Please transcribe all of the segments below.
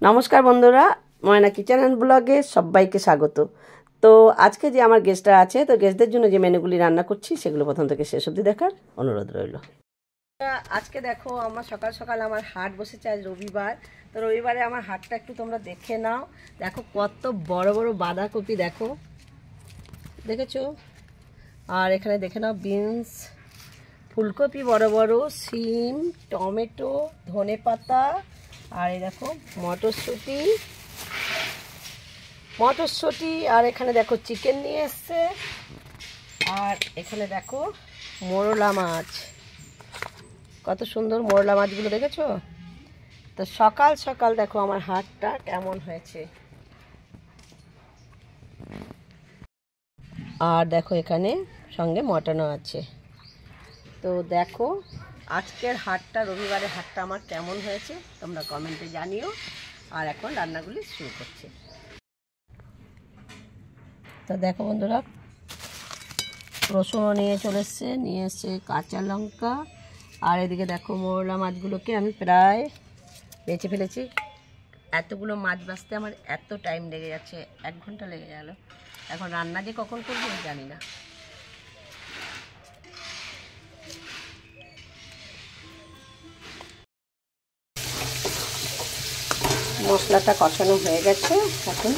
নমস্কার বন্ধুরা, ময়না kitchen and ব্লগে সবাইকে স্বাগত। তো আজকে যে আমার গেস্টরা আছে, তো গেস্টদের জন্য যে মেনুগুলি রান্না করছি সেগুলো প্রথম থেকে শেষ অবধি দেখার অনুরোধ রইল। আজকে দেখো আমার সকাল সকাল আমার হাট বসেছে, আজ রবিবার। তো রবিবারে আমার হাটটা একটু তোমরা দেখে নাও। দেখো কত বড় বড় বাঁধাকপি, দেখেছো? আর এখানে দেখে নাও বিনস, ফুলকপি বড় বড়, সিম, টমেটো, ধনেপাতা, আর এই দেখো মটরশুঁটি, আর এখানে দেখো চিকেন নিয়ে এসছে, আর এখানে দেখো মোরলা মাছ। কত সুন্দর মোরলা মাছগুলো, দেখেছো? তো সকাল সকাল দেখো আমার হাটটা কেমন হয়েছে। আর দেখো এখানে সঙ্গে মটনও আছে। তো দেখো আজকের হাটটা, রবিবারের হাটটা আমার কেমন হয়েছে তোমরা কমেন্টে জানিও। আর এখন রান্নাগুলি শুরু করছি। তো দেখো বন্ধুরা, রসুনও নিয়ে এসছে কাঁচা লঙ্কা, আর এদিকে দেখো মোরলা মাছগুলোকে আমি প্রায় বেছে ফেলেছি। এতগুলো মাছ বাছতে আমার এত টাইম লেগে যাচ্ছে, 1 ঘন্টা লেগে গেল। এখন রান্না যে কখন করবো জানি না। মশলাটা কষানো হয়ে গেছে, এখন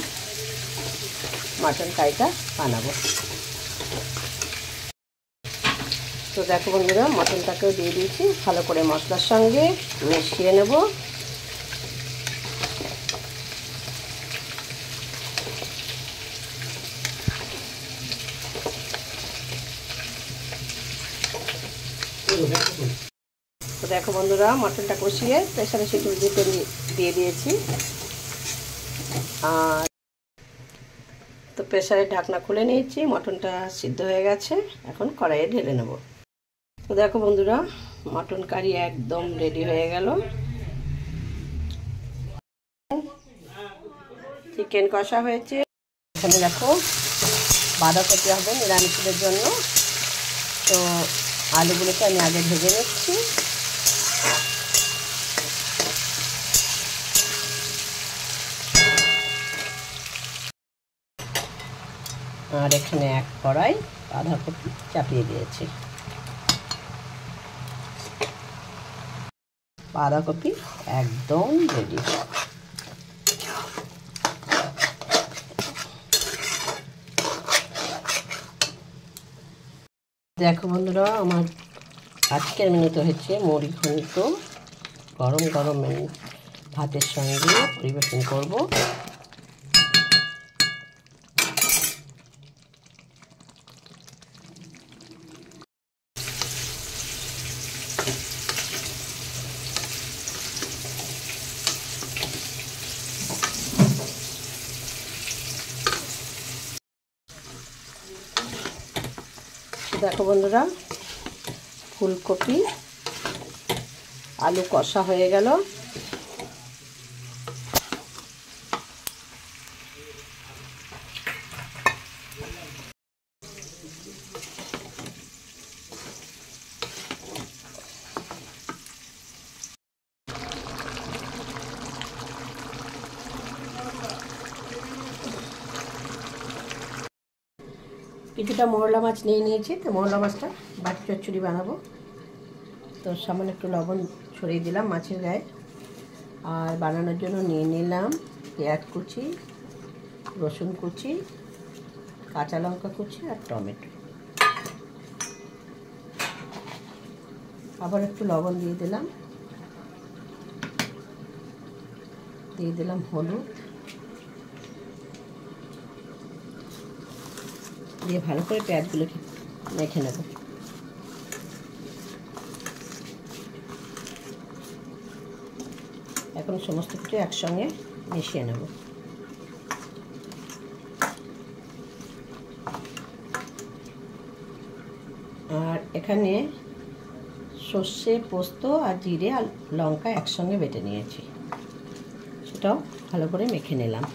মাটন কারিটা বানাবো। তো দেখো বন্ধুরা, মটনটাকেও দিয়ে দিয়েছি, ভালো করে মশলার সঙ্গে মিশিয়ে নেব। তো দেখো বন্ধুরা, মটনটা কষিয়ে প্রেসারে সিটি দিয়ে দিয়েছি। আর তো প্রেসারে ঢাকনা খুলে নিয়েছি, মটনটা সিদ্ধ হয়ে গেছে, এখন কড়াইয়ে ঢেলে নেব। তো দেখো বন্ধুরা, মটন কারি একদম রেডি হয়ে গেল। চিকেন কষা হয়েছে। এখানে দেখো বাঁধাকপি হবে নিরামিষের জন্য, তো আলুগুলোকে আমি আগে ভেজে নিচ্ছি। আর এখানে এক কড়াই বাঁধাকপি চাপিয়ে দিয়েছি। বাঁধাকপি একদম রেডি। দেখো বন্ধুরা, আমার আজকের মেনুতে হচ্ছে মুড়ি ঘন্ট, গরম গরম ভাতের সঙ্গে পরিবেশন করব। দেখো বন্ধুরা, ফুলকপি আলু কষা হয়ে গেল। কিছুটা মোরলা মাছ নিয়েছি, তো মোরলা মাছটা বাটি চচ্চড়ি বানাবো। তো সামান্য একটু লবণ ছড়িয়ে দিলাম মাছের গায়ে। আর বানানোর জন্য নিয়ে নিলাম পেঁয়াজ কুচি, রসুন কুচি, কাঁচা লঙ্কা কুচি আর টমেটো। আবার একটু লবণ দিয়ে দিলাম হলুদ দিয়ে ভালো করে পেঁয়াজগুলোকে মেখে নেব। এখন সমস্ত কিছু একসঙ্গে মিশিয়ে নেব। আর এখানে সর্ষে, পোস্ত আর জিরে আর লঙ্কা একসঙ্গে বেটে নিয়েছি, সেটাও ভালো করে মেখে নিলাম।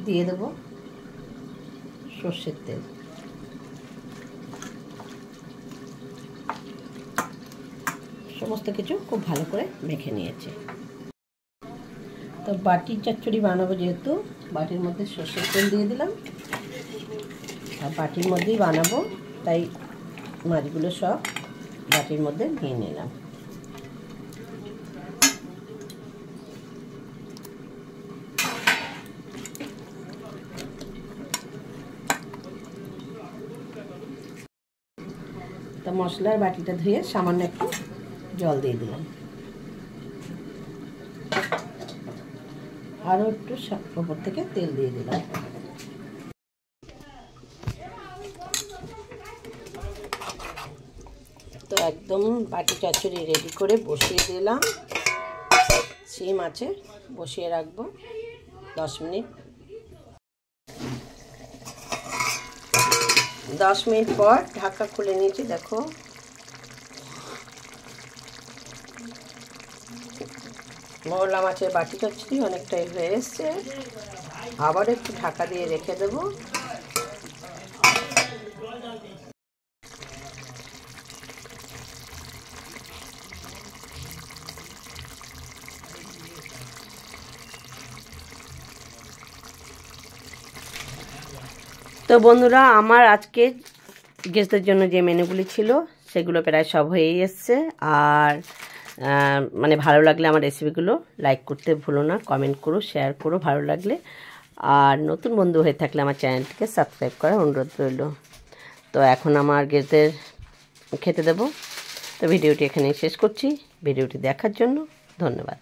দিয়ে দেবো সর্ষের তেল। সমস্ত কিছু খুব ভালো করে মেখে নিয়েছি। তো বাটির চচ্চড়ি বানাবো, যেহেতু বাটির মধ্যে সর্ষের তেল দিয়ে দিলাম, আর বাটির মধ্যেই বানাবো তাই মাছগুলো সব বাটির মধ্যে নিয়ে নিলাম। তো মশলার বাটিটা ধুয়ে সামান্য একটু জল দিয়ে দিলাম, আরও একটু উপর থেকে তেল দিয়ে দিলাম। তো একদম বাটি চচ্চড়ি রেডি করে বসিয়ে দিলাম। সিম আছে, বসিয়ে রাখবো 10 মিনিট। 10 মিনিট পর ঢাকা খুলে নিয়েছি। দেখো মৌলা মাছের বাটি চচ্চড়ি অনেকটাই হয়ে এসছে। আবার একটু ঢাকা দিয়ে রেখে দেবো। তো বন্ধুরা, আমার আজকে গেস্টদের জন্য যে মেনুগুলি ছিল সেগুলো প্রায় সব হয়েই এসছে। আর মানে ভালো লাগলে আমার রেসিপিগুলো লাইক করতে ভুলো না, কমেন্ট করো, শেয়ার করো ভালো লাগলে। আর নতুন বন্ধু হয়ে থাকলে আমার চ্যানেলটিকে সাবস্ক্রাইব করার অনুরোধ রইল। তো এখন আমার গেস্টদের খেতে দেবো। তো ভিডিওটি এখানেই শেষ করছি। ভিডিওটি দেখার জন্য ধন্যবাদ।